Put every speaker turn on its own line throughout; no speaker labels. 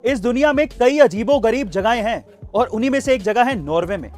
इस दुनिया में कई अजीबोगरीब जगहें हैं और उन्हीं में से एक जगह है नॉर्वे में।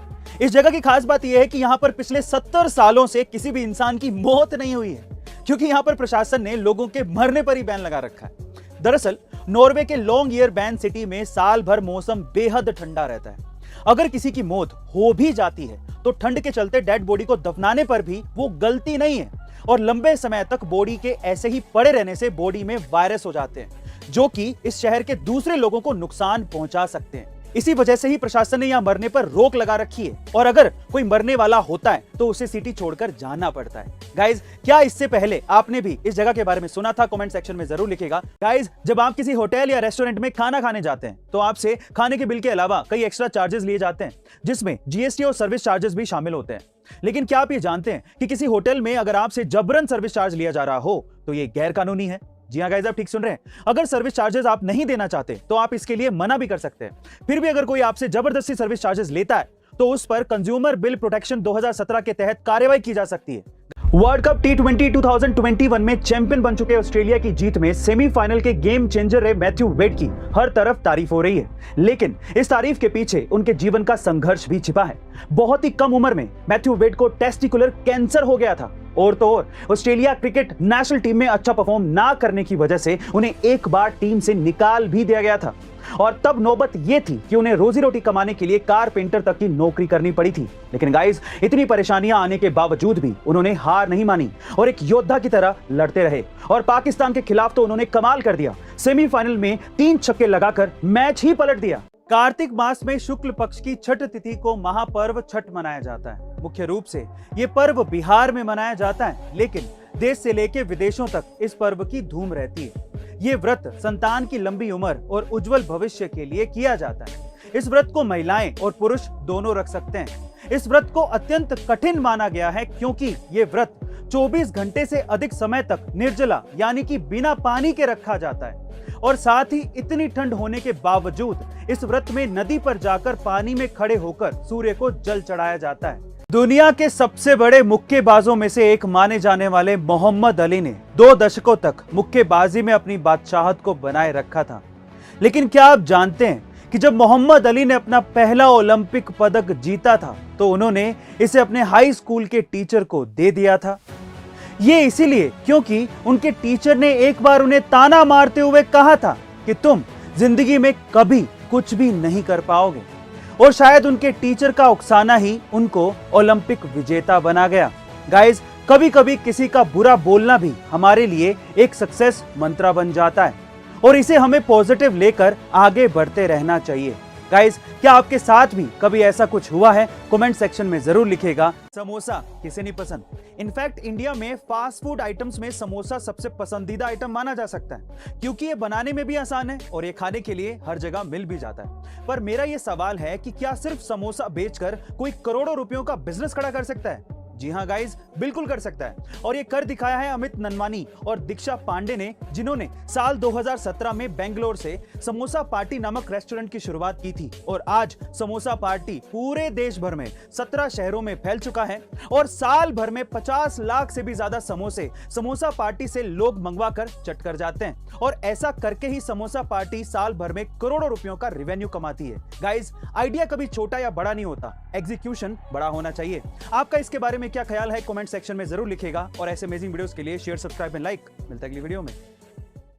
इस जगह की खास बात यह है कि यहाँ पर पिछले 70 सालों से किसी भी इंसान की मौत नहीं हुई है, क्योंकि यहाँ पर प्रशासन ने लोगों के मरने पर ही बैन लगा रखा है। दरअसल नॉर्वे के लॉन्गयरबैन सिटी में साल भर मौसम बेहद ठंडा रहता है। अगर किसी की मौत हो भी जाती है तो ठंड के चलते डेड बॉडी को दफनाने पर भी वो गलती नहीं है और लंबे समय तक बॉडी के ऐसे ही पड़े रहने से बॉडी में वायरस हो जाते हैं, जो कि इस शहर के दूसरे लोगों को नुकसान पहुंचा सकते हैं। इसी वजह से ही प्रशासन ने यहां मरने पर रोक लगा रखी है और अगर कोई मरने वाला होता है तो उसे सिटी छोड़कर जाना पड़ता है। गाइज, क्या इससे पहले आपने भी इस जगह के बारे में सुना था? कमेंट सेक्शन में जरूर लिखिएगा। गाइज, जब आप किसी होटल या रेस्टोरेंट में खाना खाने जाते हैं तो आपसे खाने के बिल के अलावा कई एक्स्ट्रा चार्जेस लिए जाते हैं, जिसमें जीएसटी और सर्विस चार्जेस भी शामिल होते हैं। लेकिन क्या आप ये जानते हैं कि किसी होटल में अगर आपसे जबरन सर्विस चार्ज लिया जा रहा हो तो ये गैर कानूनी है? जी हाँ गाइस, आप ठीक सुन रहे हैं। अगर सर्विस चार्जेस आप नहीं देना चाहते तो आप इसके लिए मना भी कर सकते हैं। फिर भी अगर कोई आपसे जबरदस्ती सर्विस चार्जेस लेता है तो उस पर कंज्यूमर बिल प्रोटेक्शन 2017 के तहत कार्रवाई की जा सकती है। वर्ल्ड कप T20 2021 में चैंपियन बन चुके ऑस्ट्रेलिया की जीत में सेमीफाइनल के गेम चेंजर रहे मैथ्यू वेड की हर तरफ तारीफ हो रही है, लेकिन इस तारीफ के पीछे उनके जीवन का संघर्ष भी छिपा है। बहुत ही कम उम्र में मैथ्यू वेड को टेस्टिकुलर कैंसर हो गया था और तो और ऑस्ट्रेलिया क्रिकेट नेशनल टीम में अच्छा परफॉर्म ना करने की वजह से उन्हें एक बार टीम से निकाल भी दिया गया था और तब नौबत यह थी कि उन्हें रोजी रोटी कमाने के लिए कारपेंटर तक की नौकरी करनी पड़ी थी। लेकिन गाइस, इतनी परेशानियां आने के बावजूद भी उन्होंने हार नहीं मानी और एक योद्धा की तरह लड़ते रहे और पाकिस्तान के खिलाफ तो उन्होंने कमाल कर दिया। सेमीफाइनल में 3 छक्के लगाकर मैच ही पलट दिया। कार्तिक मास में शुक्ल पक्ष की छठ तिथि को महापर्व छठ मनाया जाता है। मुख्य रूप से ये पर्व बिहार में मनाया जाता है, लेकिन देश से लेकर विदेशों तक इस पर्व की धूम रहती है। ये व्रत संतान की लंबी उम्र और उज्जवल भविष्य के लिए किया जाता है। इस व्रत को महिलाएं और पुरुष दोनों रख सकते हैं। इस व्रत को अत्यंत कठिन माना गया है क्योंकि ये व्रत 24 घंटे से अधिक समय तक निर्जला यानी कि बिना पानी के रखा जाता है और साथ ही इतनी ठंड होने के बावजूद इस व्रत में नदी पर जाकर पानी में खड़े होकर सूर्य को जल चढ़ाया जाता है। दुनिया के सबसे बड़े मुक्केबाजों में से एक माने जाने वाले मोहम्मद अली ने 2 दशकों तक मुक्केबाजी में अपनी बादशाहत को बनाए रखा था। लेकिन क्या आप जानते हैं कि जब मोहम्मद अली ने अपना पहला ओलंपिक पदक जीता था तो उन्होंने इसे अपने हाई स्कूल के टीचर को दे दिया था? ये इसीलिए क्योंकि उनके टीचर ने एक बार उन्हें ताना मारते हुए कहा था कि तुम जिंदगी में कभी कुछ भी नहीं कर पाओगे, और शायद उनके टीचर का उकसाना ही उनको ओलंपिक विजेता बना गया। गाइस, कभी कभी किसी का बुरा बोलना भी हमारे लिए एक सक्सेस मंत्र बन जाता है और इसे हमें पॉजिटिव लेकर आगे बढ़ते रहना चाहिए। गाइस, क्या आपके साथ भी कभी ऐसा कुछ हुआ है? कमेंट सेक्शन में जरूर लिखिएगा। समोसा किसे नहीं पसंद? इनफैक्ट इंडिया में फास्ट फूड आइटम्स में समोसा सबसे पसंदीदा आइटम माना जा सकता है, क्योंकि ये बनाने में भी आसान है और ये खाने के लिए हर जगह मिल भी जाता है। पर मेरा ये सवाल है कि क्या सिर्फ समोसा बेचकर कोई करोड़ों रुपयों का बिजनेस खड़ा कर सकता है? जी हाँ गाइस, बिल्कुल कर सकता है और ये कर दिखाया है अमित ननवानी और दीक्षा पांडे ने, जिन्होंने साल 2017 में बेंगलोर से समोसा पार्टी नामक रेस्टोरेंट की शुरुआत की थी और आज समोसा पार्टी पूरे देश भर में 17 शहरों में फैल चुका है और साल भर में 50 लाख से भी ज्यादा समोसे समोसा पार्टी से लोग मंगवा कर चट कर जाते हैं और ऐसा करके ही समोसा पार्टी साल भर में करोड़ों रुपयों का रेवेन्यू कमाती है। गाइस, आइडिया कभी छोटा या बड़ा नहीं होता, एग्जीक्यूशन बड़ा होना चाहिए। आपका इसके बारे में क्या ख्याल है? कमेंट सेक्शन में जरूर लिखिएगा और ऐसे अमेजिंग वीडियोस के लिए शेयर, सब्सक्राइब एंड लाइक। मिलता है अगली वीडियो में।